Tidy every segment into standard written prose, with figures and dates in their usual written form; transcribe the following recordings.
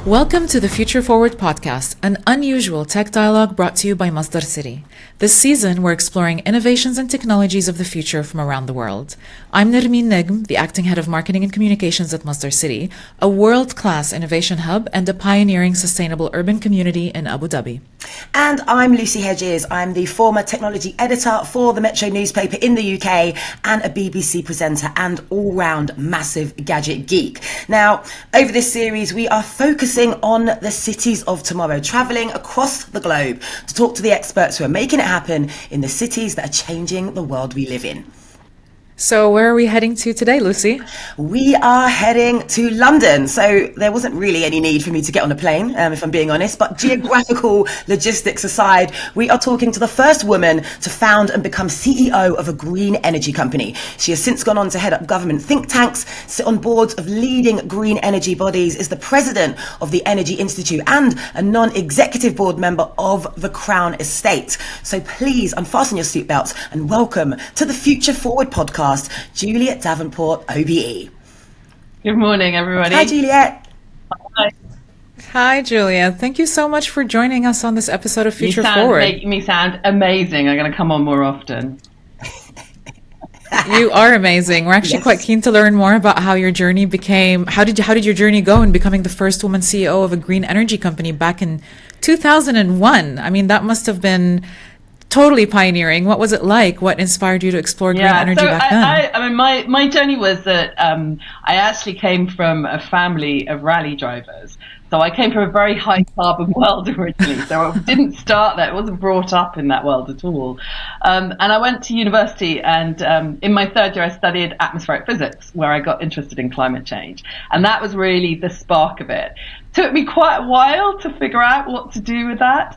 Welcome to the Future Forward podcast, an unusual tech dialogue brought to you by Masdar City. This season, we're exploring innovations and technologies of the future from around the world. I'm Nermeen Negm, the acting head of marketing and communications at Masdar City, a world-class innovation hub and a pioneering sustainable urban community in Abu Dhabi. And I'm Lucy Hedges. I'm the former technology editor for the Metro newspaper in the UK and a BBC presenter and all-round massive gadget geek. Now, over this series, we are focusing on the cities of tomorrow, travelling across the globe to talk to the experts who are making it happen in the cities that are changing the world we live in. So where are we heading to today, Lucy? We are heading to London. So there wasn't really any need for me to get on a plane, if I'm being honest, but geographical logistics aside, we are talking to the first woman to found and become CEO of a green energy company. She has since gone on to head up government think tanks, sit on boards of leading green energy bodies, is the president of the Energy Institute and a non-executive board member of the Crown Estate. So please unfasten your seatbelts and welcome to the Future Forward podcast, Juliet Davenport, OBE. Good morning, everybody. Hi, Juliet. Hi. Hi, Julia. Thank you so much for joining us on this episode of Future Forward. You make me sound amazing. I'm going to come on more often. You are amazing. We're actually quite keen to learn more about how your journey became. How did your journey go in becoming the first woman CEO of a green energy company back in 2001? I mean, that must have been totally pioneering. What was it like? What inspired you to explore green energy back then? I mean, my journey was that I actually came from a family of rally drivers. So I came from a very high carbon world originally. So I didn't start there. I wasn't brought up in that world at all. And I went to university, and in my third year I studied atmospheric physics, where I got interested in climate change. And that was really the spark of it. Took me quite a while to figure out what to do with that.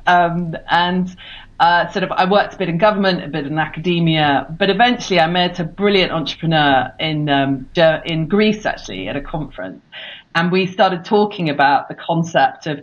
I worked a bit in government, a bit in academia, but eventually I met a brilliant entrepreneur in Greece, actually, at a conference. And we started talking about the concept of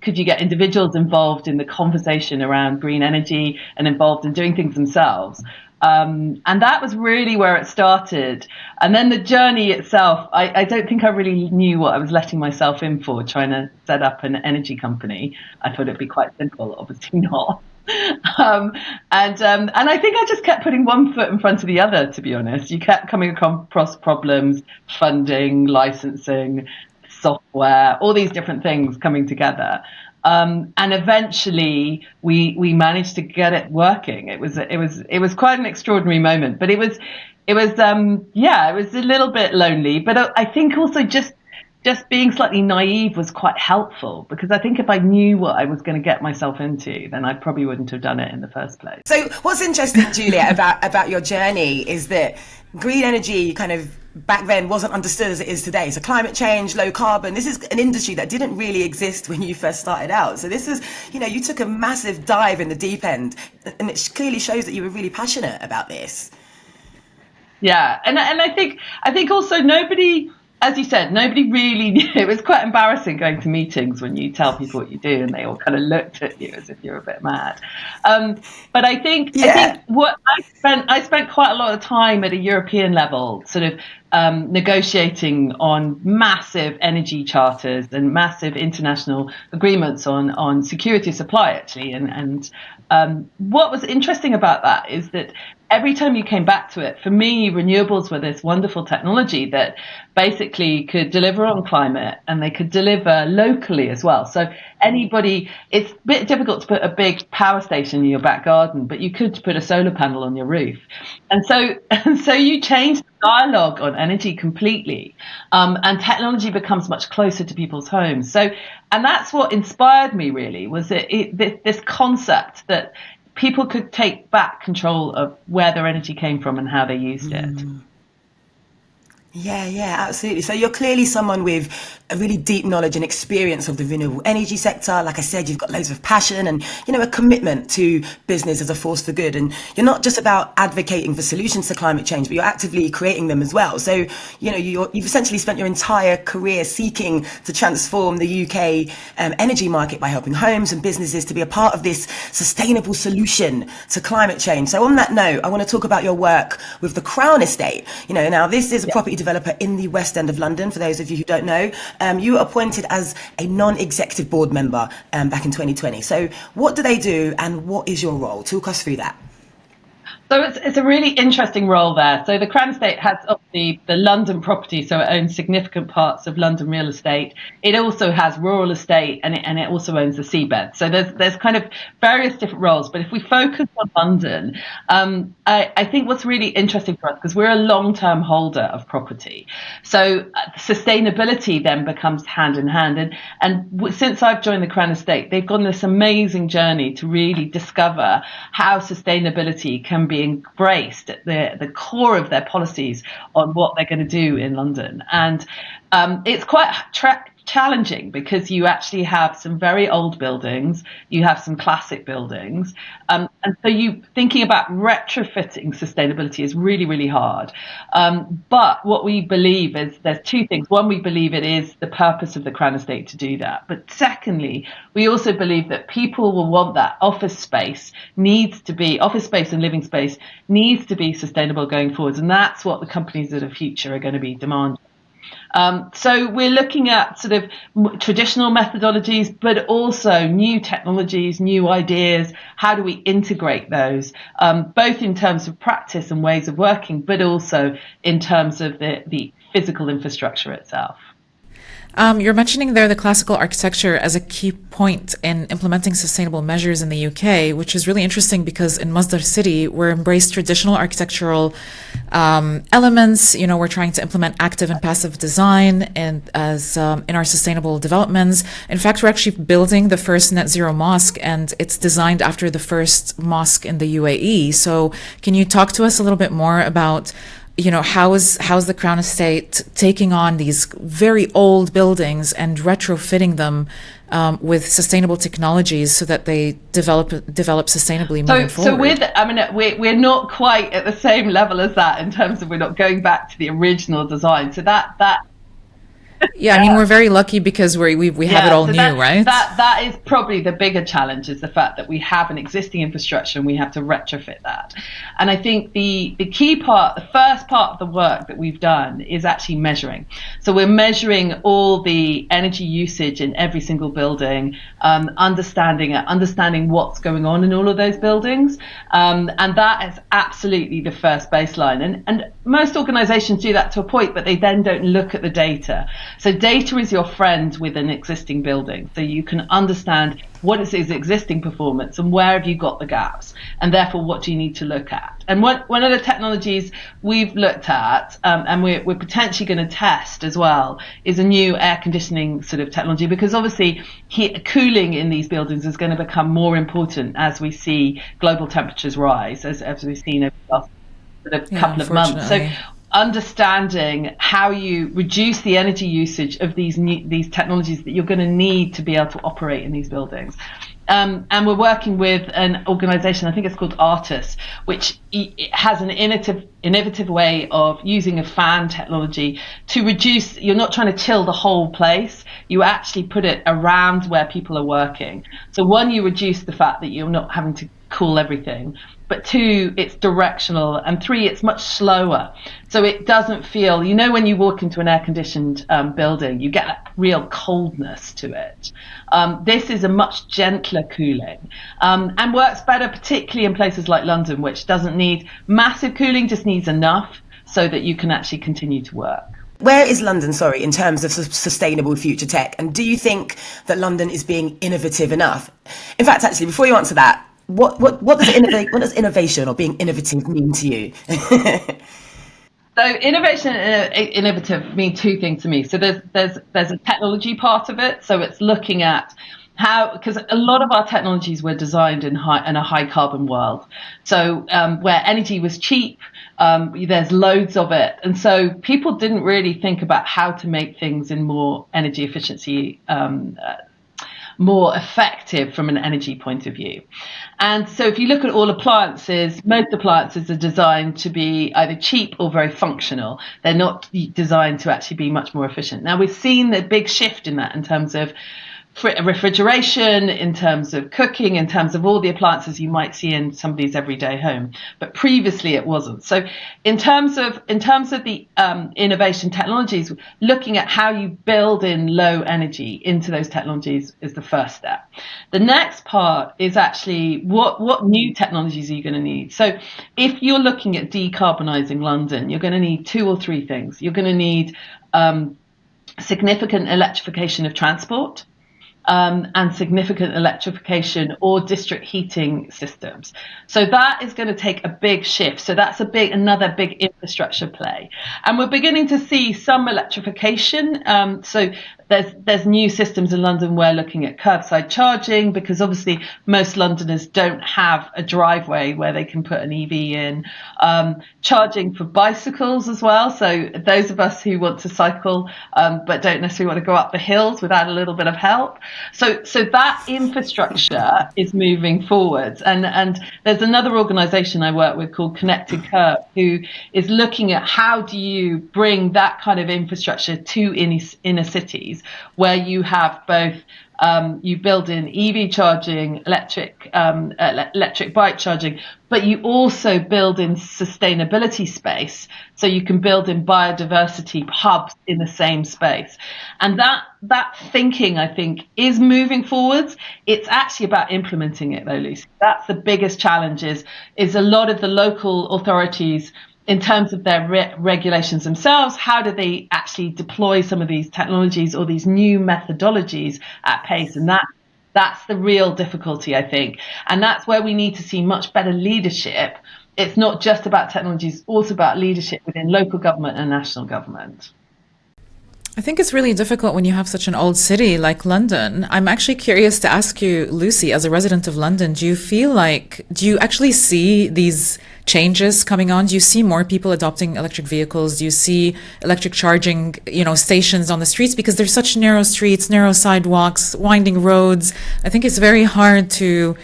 could you get individuals involved in the conversation around green energy and involved in doing things themselves. And that was really where it started. And then the journey itself, I don't think I really knew what I was letting myself in for, trying to set up an energy company. I thought it'd be quite simple, obviously not. And I think I just kept putting one foot in front of the other, to be honest. You kept coming across problems, funding, licensing, software, all these different things coming together. And eventually we managed to get it working. It was quite an extraordinary moment, but it was a little bit lonely, but I think also just being slightly naive was quite helpful, because I think if I knew what I was going to get myself into, then I probably wouldn't have done it in the first place. So what's interesting, Julia, about your journey is that green energy kind of back then wasn't understood as it is today. So climate change, low carbon, this is an industry that didn't really exist when you first started out. So this is, you took a massive dive in the deep end, and it clearly shows that you were really passionate about this. Yeah, and I think also nobody, as you said, nobody really knew. It was quite embarrassing going to meetings when you tell people what you do and they all kind of looked at you as if you're a bit mad. But I think what I spent quite a lot of time at a European level, sort of negotiating on massive energy charters and massive international agreements on security of supply, actually. And what was interesting about that is that every time you came back to it, for me, renewables were this wonderful technology that basically could deliver on climate, and they could deliver locally as well. So it's a bit difficult to put a big power station in your back garden, but you could put a solar panel on your roof. And so you change the dialogue on energy completely, and technology becomes much closer to people's homes. And that's what inspired me, really, was this concept that people could take back control of where their energy came from and how they used it. Yeah, absolutely. So you're clearly someone with a really deep knowledge and experience of the renewable energy sector. Like I said, you've got loads of passion and, a commitment to business as a force for good. And you're not just about advocating for solutions to climate change, but you're actively creating them as well. So, you've essentially spent your entire career seeking to transform the UK energy market by helping homes and businesses to be a part of this sustainable solution to climate change. So on that note, I want to talk about your work with the Crown Estate. Now this is a property developer in the West End of London, for those of you who don't know. You were appointed as a non-executive board member back in 2020. So what do they do and what is your role? Talk us through that. So it's a really interesting role there. So the Crown Estate has obviously the London property, so it owns significant parts of London real estate. It also has rural estate, and it also owns the seabed. So there's kind of various different roles. But if we focus on London, I think what's really interesting for us, because we're a long-term holder of property, so sustainability then becomes hand in hand. And since I've joined the Crown Estate, they've gone this amazing journey to really discover how sustainability can be embraced at the core of their policies on what they're going to do in London. And it's quite challenging because you actually have some very old buildings, you have some classic buildings, and so you thinking about retrofitting sustainability is really, really hard. But what we believe is there's two things. One, we believe it is the purpose of the Crown Estate to do that. But secondly, we also believe that people will want that office space and living space needs to be sustainable going forwards. And that's what the companies of the future are going to be demanding. So we're looking at sort of traditional methodologies, but also new technologies, new ideas. How do we integrate those, both in terms of practice and ways of working, but also in terms of the physical infrastructure itself? You're mentioning there the classical architecture as a key point in implementing sustainable measures in the UK, which is really interesting because in Masdar City, we're embraced traditional architectural elements. You know, we're trying to implement active and passive design and in our sustainable developments. In fact, we're actually building the first net zero mosque, and it's designed after the first mosque in the UAE. So can you talk to us a little bit more about how's the Crown Estate taking on these very old buildings and retrofitting them with sustainable technologies so that they develop sustainably moving forward? So we're not quite at the same level as that in terms of we're not going back to the original design. So that Yeah, I mean, we're very lucky because we have it all new, right? That is probably the bigger challenge, is the fact that we have an existing infrastructure and we have to retrofit that. And I think the key part, the first part of the work that we've done is actually measuring. So we're measuring all the energy usage in every single building, understanding what's going on in all of those buildings. And that is absolutely the first baseline. And most organizations do that to a point, but they then don't look at the data. So data is your friend with an existing building. So you can understand what is its existing performance and where have you got the gaps, and therefore what do you need to look at. And one of the technologies we've looked at and we're potentially going to test as well is a new air conditioning sort of technology, because obviously cooling in these buildings is going to become more important as we see global temperatures rise, as we've seen over the last sort of couple of months. So understanding how you reduce the energy usage of these technologies that you're going to need to be able to operate in these buildings. And we're working with an organization, I think it's called Artis, which has an innovative way of using a fan technology to reduce. You're not trying to chill the whole place. You actually put it around where people are working. So one, you reduce the fact that you're not having to cool everything. But two, it's directional, and three, it's much slower. So it doesn't feel, when you walk into an air-conditioned building, you get a real coldness to it. This is a much gentler cooling and works better, particularly in places like London, which doesn't need massive cooling, just needs enough so that you can actually continue to work. Where is London, in terms of sustainable future tech? And do you think that London is being innovative enough? In fact, actually, before you answer that, what does innovation or being innovative mean to you? So innovation and innovative mean two things to me. So there's a technology part of it. So it's looking at how, because a lot of our technologies were designed in a high carbon world. So where energy was cheap, there's loads of it. And so people didn't really think about how to make things in more energy efficiency, more effective from an energy point of view. And so if you look at all appliances, most appliances are designed to be either cheap or very functional. They're not designed to actually be much more efficient. Now, we've seen the big shift in that in terms of refrigeration, in terms of cooking, in terms of all the appliances you might see in somebody's everyday home. But previously it wasn't. So in terms of the innovation technologies, looking at how you build in low energy into those technologies is the first step. The next part is actually what new technologies are you going to need? So if you're looking at decarbonising London, you're going to need 2 or 3 things. You're going to need significant electrification of transport. And significant electrification or district heating systems. So that is going to take a big shift. So that's another big infrastructure play. And we're beginning to see some electrification. So there's new systems in London. We're looking at curbside charging, because obviously most Londoners don't have a driveway where they can put an EV in. Charging for bicycles as well. So those of us who want to cycle but don't necessarily want to go up the hills without a little bit of help. So that infrastructure is moving forwards. And there's another organisation I work with called Connected Curve, who is looking at how do you bring that kind of infrastructure to inner cities, where you have both you build in EV charging, electric bike charging, but you also build in sustainability space, so you can build in biodiversity hubs in the same space. And that thinking, I think, is moving forwards. It's actually about implementing it, though, Lucy. That's the biggest challenge. Is a lot of the local authorities, in terms of their regulations themselves, how do they actually deploy some of these technologies or these new methodologies at pace? And that's the real difficulty, I think. And that's where we need to see much better leadership. It's not just about technologies, it's also about leadership within local government and national government. I think it's really difficult when you have such an old city like London. I'm actually curious to ask you, Lucy, as a resident of London, do you actually see these changes coming on? Do you see more people adopting electric vehicles? Do you see electric charging, stations on the streets? Because there's such narrow streets, narrow sidewalks, winding roads. I think it's very hard to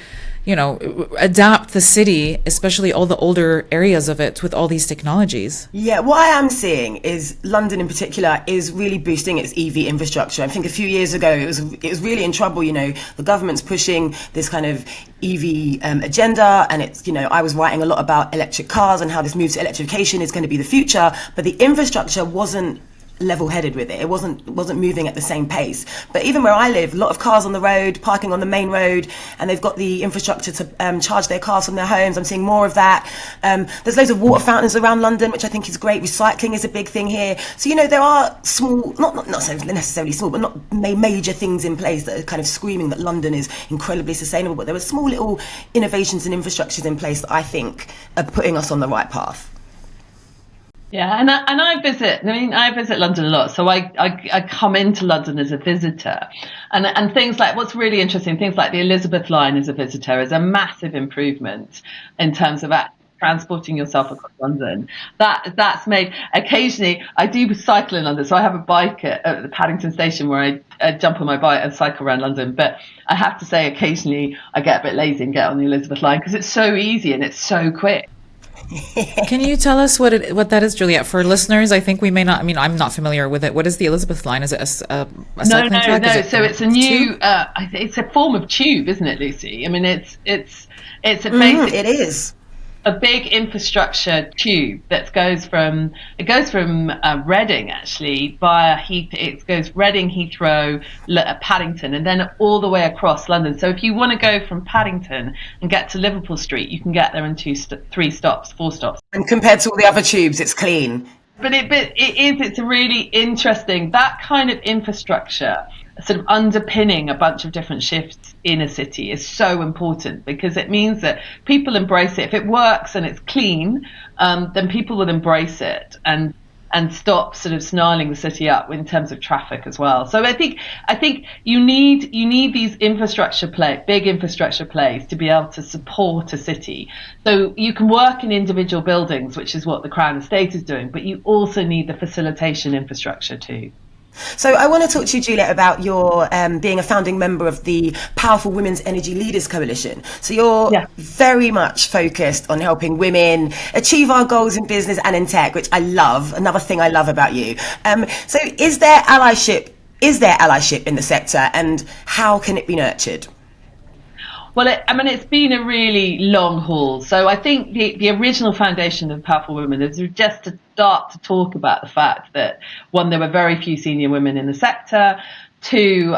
adapt the city, especially all the older areas of it, with all these technologies. Yeah, what I am seeing is London in particular is really boosting its EV infrastructure. I think a few years ago it was really in trouble. The government's pushing this kind of EV agenda, and it's I was writing a lot about electric cars and how this move to electrification is going to be the future, but the infrastructure wasn't level-headed with it. It wasn't moving at the same pace. But even where I live, a lot of cars on the road, parking on the main road, and they've got the infrastructure to charge their cars from their homes. I'm seeing more of that. There's loads of water fountains around London, which I think is great. Recycling is a big thing here. So there are small, not necessarily small, but not major things in place that are kind of screaming that London is incredibly sustainable. But there are small little innovations and infrastructures in place that I think are putting us on the right path. Yeah, and I visit London a lot, so I come into London as a visitor, and things like, what's really interesting, things like the Elizabeth line as a visitor is a massive improvement in terms of transporting yourself across London. That's made. Occasionally, I do cycle in London, so I have a bike at the Paddington station where I jump on my bike and cycle around London. But I have to say, occasionally I get a bit lazy and get on the Elizabeth line because it's so easy and it's so quick. Can you tell us what that is, Juliet? For listeners, I think we may not. I'm not familiar with it. What is the Elizabeth line? Is it a cycling track? No. So it's a new. It's a form of tube, isn't it, Lucy? It's a basic. It is a big infrastructure tube that goes from Reading actually via it goes Reading, Heathrow, Paddington, and then all the way across London. So if you want to go from Paddington and get to Liverpool Street, you can get there in 4 stops. And compared to all the other tubes, it's clean. But it's a really interesting, that kind of infrastructure sort of underpinning a bunch of different shifts in a city is so important, because it means that people embrace it. If it works and it's clean, then people will embrace it and stop sort of snarling the city up in terms of traffic as well. So I think you need these big infrastructure plays to be able to support a city. So you can work in individual buildings, which is what the Crown Estate is doing, but you also need the facilitation infrastructure too. So I want to talk to you, Juliet, about your being a founding member of the Powerful Women's Energy Leaders Coalition. So you're very much focused on helping women achieve our goals in business and in tech, which I love. Another thing I love about you. So is there allyship Is there allyship in the sector, and how can it be nurtured? Well, it's been a really long haul. So I think the original foundation of Powerful Women is just to start to talk about the fact that, one, there were very few senior women in the sector. Two,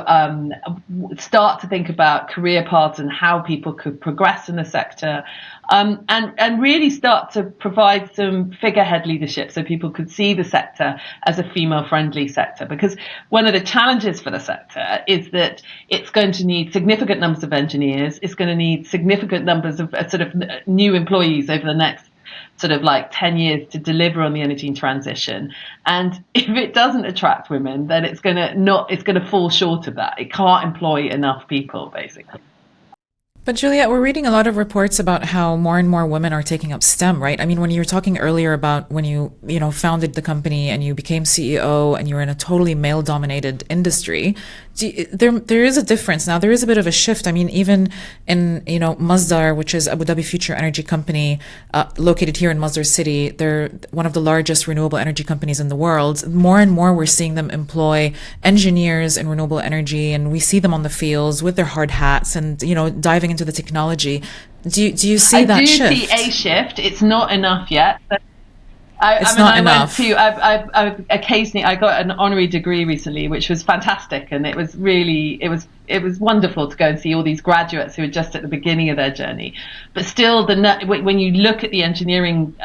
start to think about career paths and how people could progress in the sector. And really start to provide some figurehead leadership so people could see the sector as a female-friendly sector. Because one of the challenges for the sector is that it's going to need significant numbers of engineers. It's going to need significant numbers of sort of new employees over the next sort of like 10 years to deliver on the energy transition. And if it doesn't attract women, then it's going to fall short of that. It can't employ enough people, basically. But Juliet, we're reading a lot of reports about how more and more women are taking up STEM, right? I mean, when you were talking earlier about when you founded the company and you became CEO and you were in a totally male-dominated industry, there is a difference. Now, there is a bit of a shift. I mean, even in, Masdar, which is Abu Dhabi Future Energy Company, located here in Masdar City, they're one of the largest renewable energy companies in the world. More and more, we're seeing them employ engineers in renewable energy, and we see them on the fields with their hard hats and, diving into the technology. Do you see that shift? I do see a shift. It's not enough yet. Occasionally I got an honorary degree recently, which was fantastic, and it was wonderful to go and see all these graduates who are just at the beginning of their journey. But still, when you look at the engineering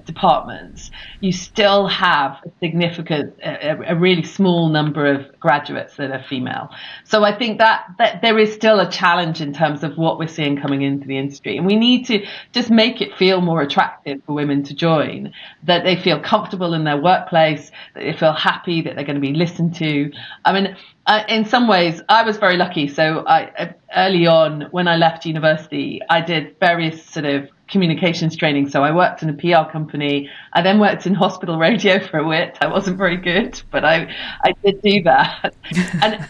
departments, you still have a really small number of graduates that are female. So I think that there is still a challenge in terms of what we're seeing coming into the industry, and we need to just make it feel more attractive for women to join. That they feel comfortable in their workplace, that they feel happy, that they're going to be listened to. I mean, in some ways, I was very lucky. So early on, when I left university, I did various sort of communications training. So I worked in a PR company. I then worked in hospital radio for a bit. I wasn't very good, but I did do that.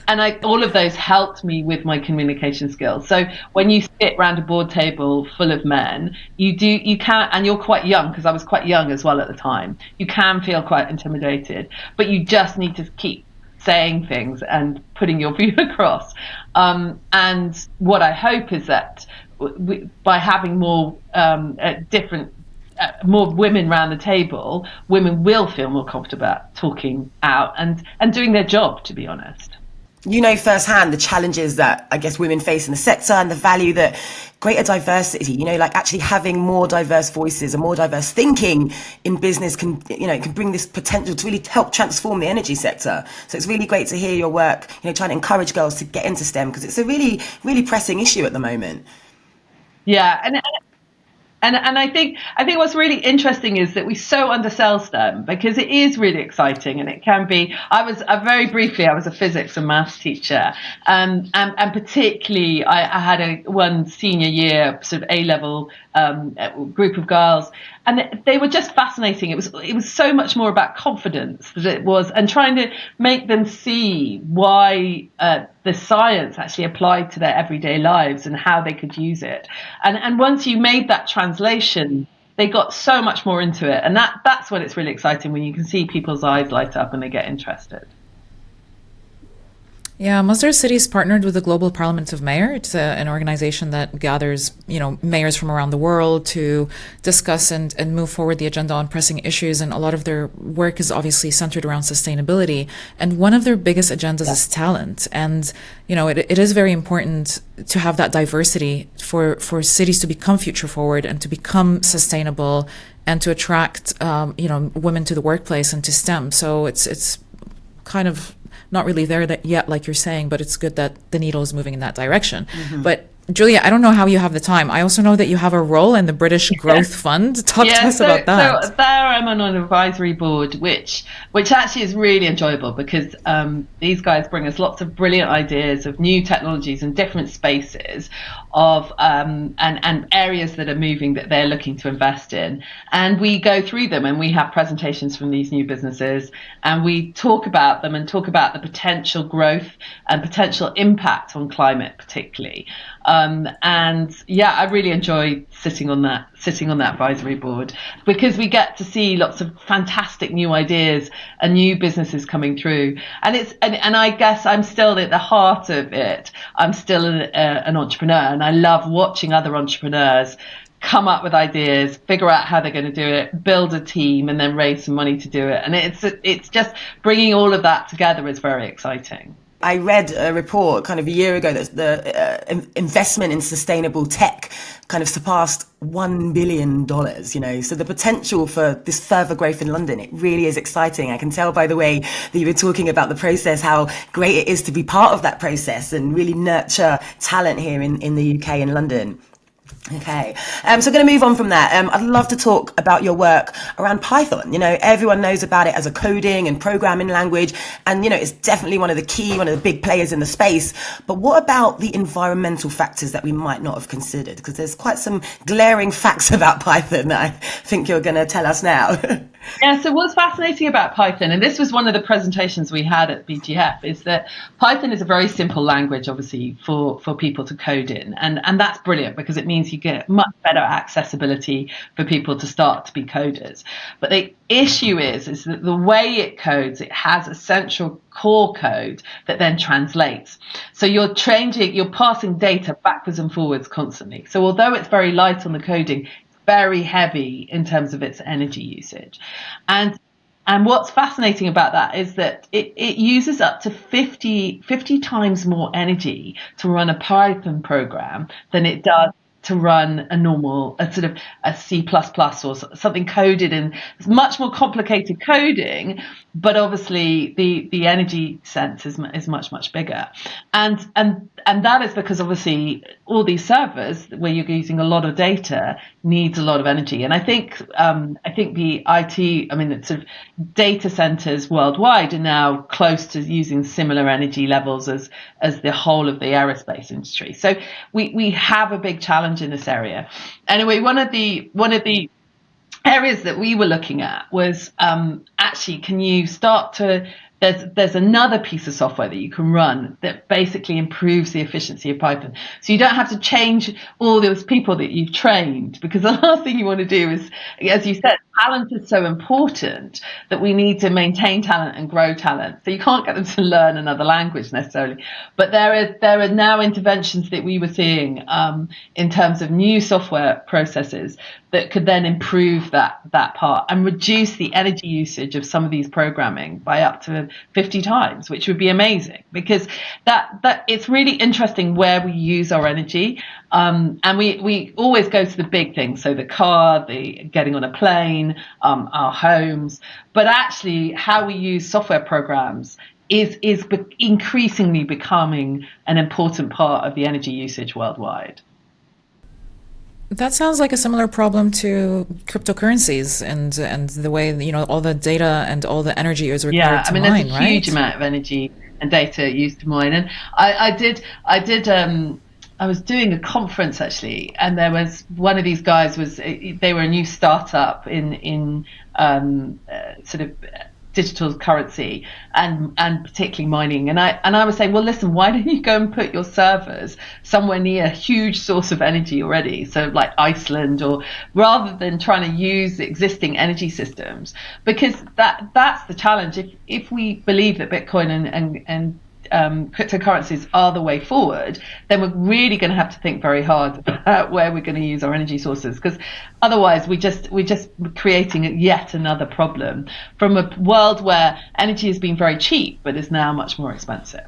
and all of those helped me with my communication skills. So when you sit around a board table full of men, you can, and you're quite young, because I was quite young as well at the time, you can feel quite intimidated, but you just need to keep saying things and putting your view across. And what I hope is that by having more more women around the table, women will feel more comfortable about talking out and doing their job, to be honest. You know firsthand the challenges that I guess women face in the sector, and the value that greater diversity, like actually having more diverse voices and more diverse thinking in business can bring this potential to really help transform the energy sector. So it's really great to hear your work, trying to encourage girls to get into STEM, because it's a really, really pressing issue at the moment. Yeah, and I think what's really interesting is that we so undersell STEM, because it is really exciting, and it can be. I was a physics and maths teacher, and particularly I had one senior year sort of A-level group of girls, and they were just fascinating. It was so much more about confidence that it was, and trying to make them see why the science actually applied to their everyday lives and how they could use it. And once you made that translation, they got so much more into it. And that's when it's really exciting, when you can see people's eyes light up and they get interested. Yeah, Masdar City's partnered with the Global Parliament of Mayor. It's an organization that gathers, mayors from around the world to discuss and move forward the agenda on pressing issues. And a lot of their work is obviously centered around sustainability. And one of their biggest agendas is talent. And, it is very important to have that diversity for cities to become future forward and to become sustainable and to attract, women to the workplace and to STEM. So it's kind of not really there yet, like you're saying, but it's good that the needle is moving in that direction. Mm-hmm. But Julia, I don't know how you have the time. I also know that you have a role in the British Growth Fund. Talk to us about that. So there I'm on an advisory board, which actually is really enjoyable, because these guys bring us lots of brilliant ideas of new technologies and different spaces of and areas that are moving that they're looking to invest in. And we go through them, and we have presentations from these new businesses, and we talk about them and talk about the potential growth and potential impact on climate, particularly. And yeah, I really enjoy sitting on that sitting on that advisory board, because we get to see lots of fantastic new ideas and new businesses coming through. And I guess I'm still at the heart of it. I'm still an entrepreneur, and I love watching other entrepreneurs come up with ideas, figure out how they're going to do it, build a team, and then raise some money to do it. And it's just bringing all of that together is very exciting. I read a report kind of a year ago that the investment in sustainable tech kind of surpassed $1 billion, So the potential for this further growth in London, it really is exciting. I can tell by the way that you were talking about the process, how great it is to be part of that process and really nurture talent here in the UK and London. Okay, so I'm going to move on from that. I'd love to talk about your work around Python. Everyone knows about it as a coding and programming language, and it's definitely one of the big players in the space. But what about the environmental factors that we might not have considered? Because there's quite some glaring facts about Python that I think you're going to tell us now. Yeah, so what's fascinating about Python, and this was one of the presentations we had at BGF, is that Python is a very simple language, obviously, for people to code in. And that's brilliant, because it means you get much better accessibility for people to start to be coders. But the issue is that the way it codes, it has a central core code that then translates. So you're passing data backwards and forwards constantly. So although it's very light on the coding, very heavy in terms of its energy usage. And what's fascinating about that is that it uses up to 50 times more energy to run a Python program than it does to run a C++ or something coded in much more complicated coding, but obviously the energy sense is much bigger, and that is because obviously all these servers where you're using a lot of data needs a lot of energy. And I think the it's sort of data centers worldwide are now close to using similar energy levels as the whole of the aerospace industry. So we have a big challenge in this area. Anyway, one of the areas that we were looking at was actually, can you start to there's another piece of software that you can run that basically improves the efficiency of Python. So you don't have to change all those people that you've trained, because the last thing you want to do is, as you said, talent is so important that we need to maintain talent and grow talent. So you can't get them to learn another language necessarily. But there are now interventions that we were seeing in terms of new software processes that could then improve that part and reduce the energy usage of some of these programming by up to 50 times, which would be amazing, because that it's really interesting where we use our energy. And we always go to the big things, so the car, the getting on a plane, our homes, but actually how we use software programs is increasingly becoming an important part of the energy usage worldwide. That sounds like a similar problem to cryptocurrencies and the way, all the data and all the energy is required to mine, right? There's a huge amount of energy and data used to mine. And I was doing a conference actually, and there was one of these guys they were a new startup in sort of digital currency and particularly mining. And I was saying, well, listen, why don't you go and put your servers somewhere near a huge source of energy already? So like Iceland, or rather than trying to use existing energy systems, because that's the challenge. If we believe that Bitcoin and cryptocurrencies are the way forward, then we're really going to have to think very hard about where we're going to use our energy sources, because otherwise we're just creating yet another problem from a world where energy has been very cheap but is now much more expensive.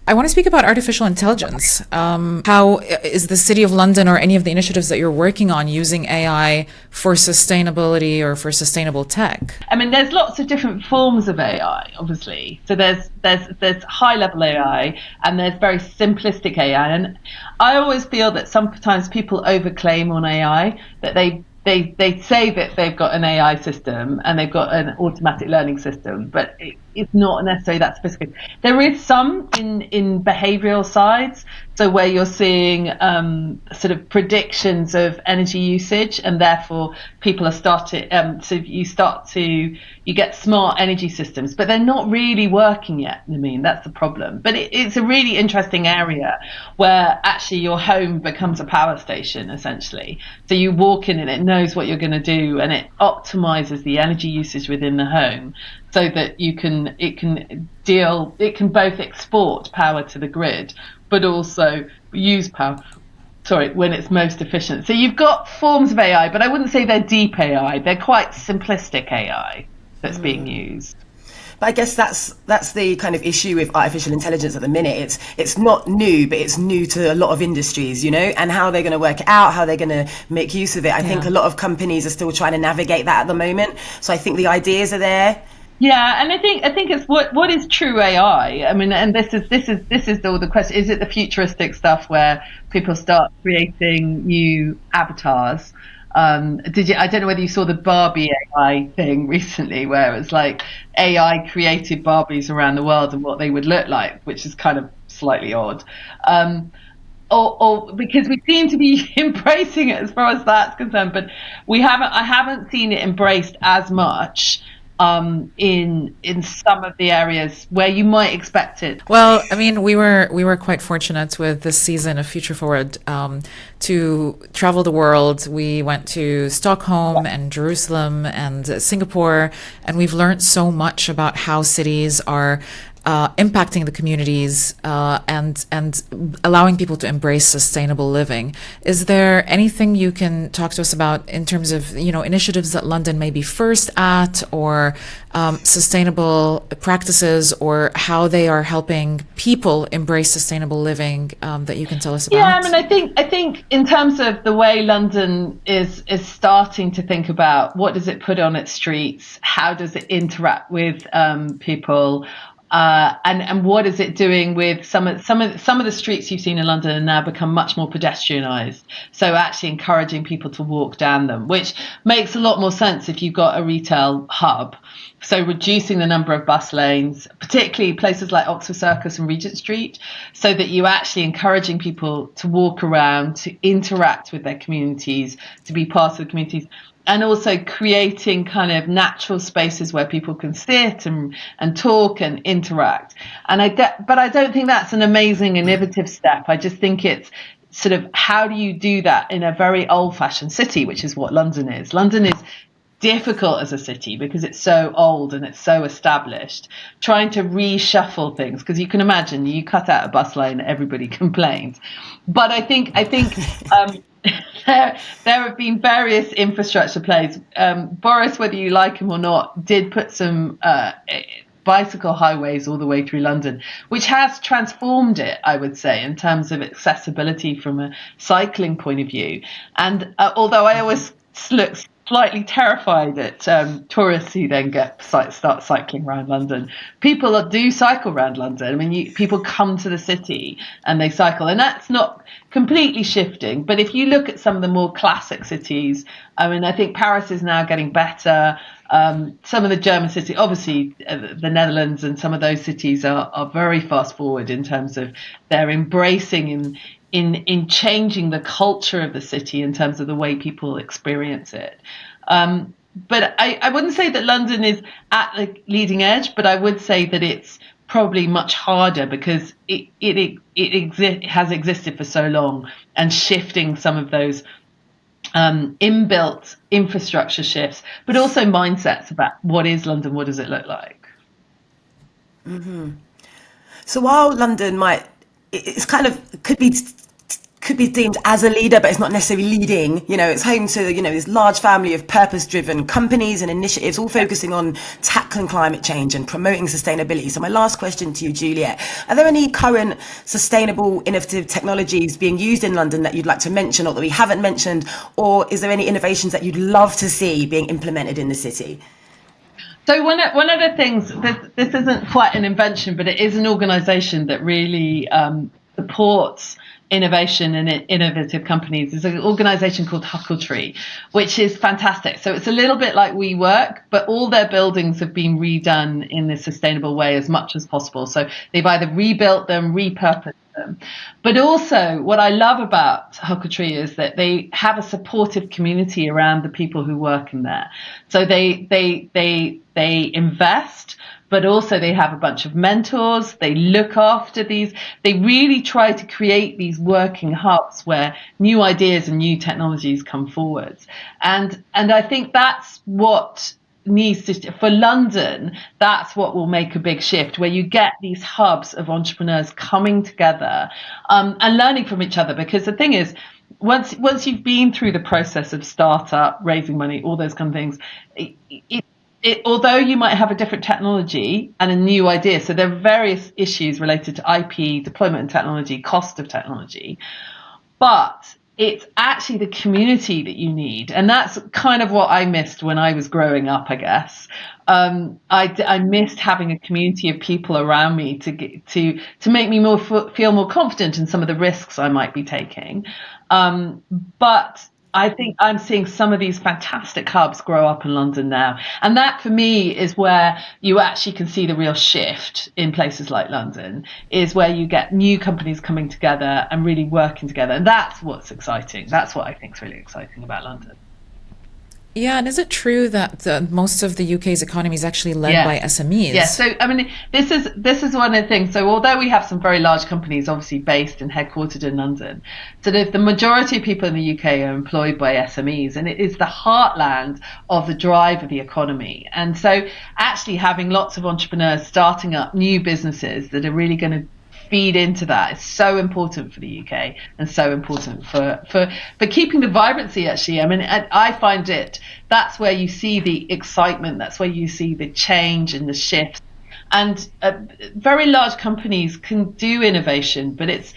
I want to speak about artificial intelligence. How is the City of London or any of the initiatives that you're working on using AI for sustainability or for sustainable tech? I mean, there's lots of different forms of AI, obviously. So there's high-level AI and there's very simplistic AI. And I always feel that sometimes people overclaim on AI, that they say that they've got an AI system and they've got an automatic learning system, but it's not necessarily that sophisticated. There is some in behavioural sides, so where you're seeing sort of predictions of energy usage, and therefore people are starting. So you get smart energy systems, but they're not really working yet. I mean, that's the problem. But it's a really interesting area where actually your home becomes a power station essentially. So you walk in and it knows what you're going to do, and it optimizes the energy usage within the home, so that it can both export power to the grid, but also use power. Sorry, when it's most efficient. So you've got forms of AI, but I wouldn't say they're deep AI. They're quite simplistic AI that's being used. But I guess that's the kind of issue with artificial intelligence at the minute. It's not new, but it's new to a lot of industries, and how they're going to work it out, how they're going to make use of it. I think a lot of companies are still trying to navigate that at the moment. So I think the ideas are there. Yeah, and I think it's what is true AI. I mean, and this is all the question. Is it the futuristic stuff where people start creating new avatars? I don't know whether you saw the Barbie AI thing recently, where it was like AI created Barbies around the world and what they would look like, which is kind of slightly odd. Or because we seem to be embracing it as far as that's concerned, but I haven't seen it embraced as much in some of the areas where you might expect it. Well, I mean, we were quite fortunate with this season of Future Forward to travel the world. We went to Stockholm and Jerusalem and Singapore, and we've learned so much about how cities are impacting the communities and allowing people to embrace sustainable living. Is there anything you can talk to us about in terms of initiatives that London may be first at, or sustainable practices, or how they are helping people embrace sustainable living that you can tell us about? Yeah, I mean, I think in terms of the way London is starting to think about what does it put on its streets, how does it interact with people. And what is it doing with some of the streets you've seen in London have now become much more pedestrianised. So actually encouraging people to walk down them, which makes a lot more sense if you've got a retail hub. So reducing the number of bus lanes, particularly places like Oxford Circus and Regent Street, so that you're actually encouraging people to walk around, to interact with their communities, to be part of the communities. And also creating kind of natural spaces where people can sit and talk and interact. But I don't think that's an amazing innovative step. I just think it's sort of, how do you do that in a very old-fashioned city, which is what London is. London is difficult as a city because it's so old and it's so established, trying to reshuffle things, because you can imagine you cut out a bus lane, everybody complains. But I think there have been various infrastructure plays. Boris, whether you like him or not, did put some bicycle highways all the way through London, which has transformed it, I would say, in terms of accessibility from a cycling point of view. And although I always look slightly terrified at tourists who then start cycling around London. People do cycle around London. I mean, people come to the city and they cycle, and that's not completely shifting. But if you look at some of the more classic cities, I mean, I think Paris is now getting better. Some of the German cities, obviously the Netherlands and some of those cities are very fast forward in terms of their embracing in changing the culture of the city in terms of the way people experience it. But I wouldn't say that London is at the leading edge, but I would say that it's probably much harder because it has existed for so long, and shifting some of those inbuilt infrastructure shifts, but also mindsets about what is London, what does it look like. Mm-hmm. So while London it's kind of could be deemed as a leader, but it's not necessarily leading. It's home to this large family of purpose-driven companies and initiatives, all focusing on tackling climate change and promoting sustainability. So my last question to you, Juliet, are there any current sustainable, innovative technologies being used in London that you'd like to mention, or that we haven't mentioned, or is there any innovations that you'd love to see being implemented in the city? So one of the things, this isn't quite an invention, but it is an organisation that really supports innovation and innovative companies is an organization called Huckletree, which is fantastic. So it's a little bit like WeWork, but all their buildings have been redone in a sustainable way as much as possible. So they've either rebuilt them, repurposed them. But also what I love about Huckletree is that they have a supportive community around the people who work in there. So they invest, but also they have a bunch of mentors. They look after these. They really try to create these working hubs where new ideas and new technologies come forwards. And I think that's what needs to, for London, that's what will make a big shift, where you get these hubs of entrepreneurs coming together and learning from each other. Because the thing is, once you've been through the process of startup, raising money, all those kind of things, although you might have a different technology and a new idea, so there are various issues related to IP, deployment of technology, cost of technology, but it's actually the community that you need. And that's kind of what I missed when I was growing up, I guess. I missed having a community of people around me to make me feel more confident in some of the risks I might be taking. But I think I'm seeing some of these fantastic hubs grow up in London now. And that for me is where you actually can see the real shift in places like London, is where you get new companies coming together and really working together. And that's what's exciting. That's what I think is really exciting about London. Yeah, and is it true that most of the UK's economy is actually led by SMEs? Yeah, so I mean, this is one of the things. So although we have some very large companies, obviously based and headquartered in London, so the majority of people in the UK are employed by SMEs, and it is the heartland of the drive of the economy. And so actually having lots of entrepreneurs starting up new businesses that are really going to feed into that is so important for the UK and so important for keeping the vibrancy, actually. I mean, I find that's where you see the excitement, that's where you see the change and the shift. And very large companies can do innovation, but it's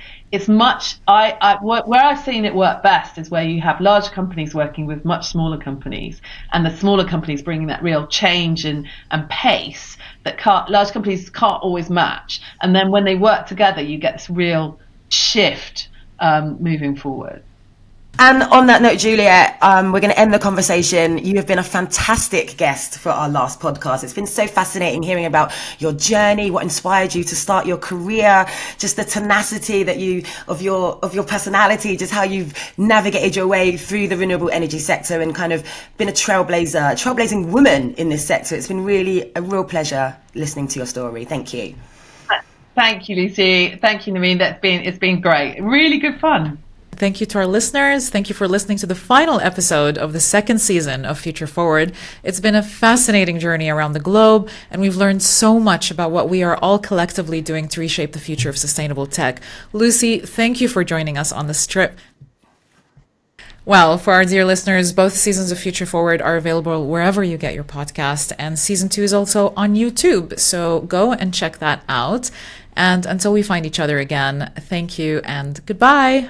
much, where I've seen it work best is where you have large companies working with much smaller companies, and the smaller companies bringing that real change and pace that large companies can't always match. And then when they work together, you get this real shift moving forward. And on that note, Juliet, we're going to end the conversation. You have been a fantastic guest for our last podcast. It's been so fascinating hearing about your journey, what inspired you to start your career, just the tenacity that of your personality, just how you've navigated your way through the renewable energy sector and kind of been a trailblazing woman in this sector. It's been really a real pleasure listening to your story. Thank you. Thank you, Lucy. Thank you, Nermeen. It's been great. Really good fun. Thank you to our listeners. Thank you for listening to the final episode of the second season of Future Forward. It's been a fascinating journey around the globe, and we've learned so much about what we are all collectively doing to reshape the future of sustainable tech. Lucy, thank you for joining us on this trip. Well, for our dear listeners, both seasons of Future Forward are available wherever you get your podcast, and season 2 is also on YouTube. So go and check that out. And until we find each other again, thank you and goodbye.